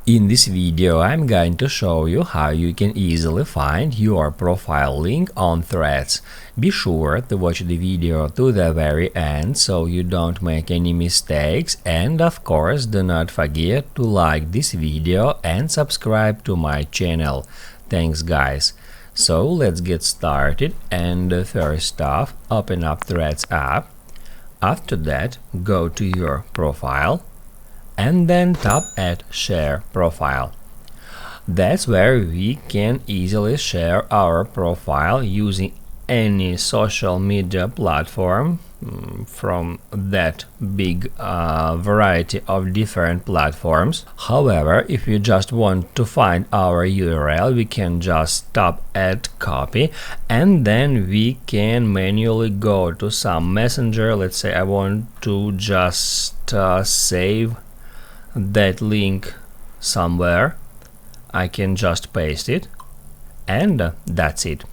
In this video, I'm going to show you how you can easily find your profile link on Threads. Be sure to watch the video to the very end so you don't make any mistakes, and of course do not forget to like this video and subscribe to my channel. Thanks guys. So let's get started, and first off, open up Threads app. After that, go to your profile and then tap at Share Profile. That's where we can easily share our profile using any social media platform from that big variety of different platforms. However, if you just want to find our URL, we can just tap at Copy, and then we can manually go to some messenger. Let's say I want to just save that link somewhere. I can just paste it, and that's it.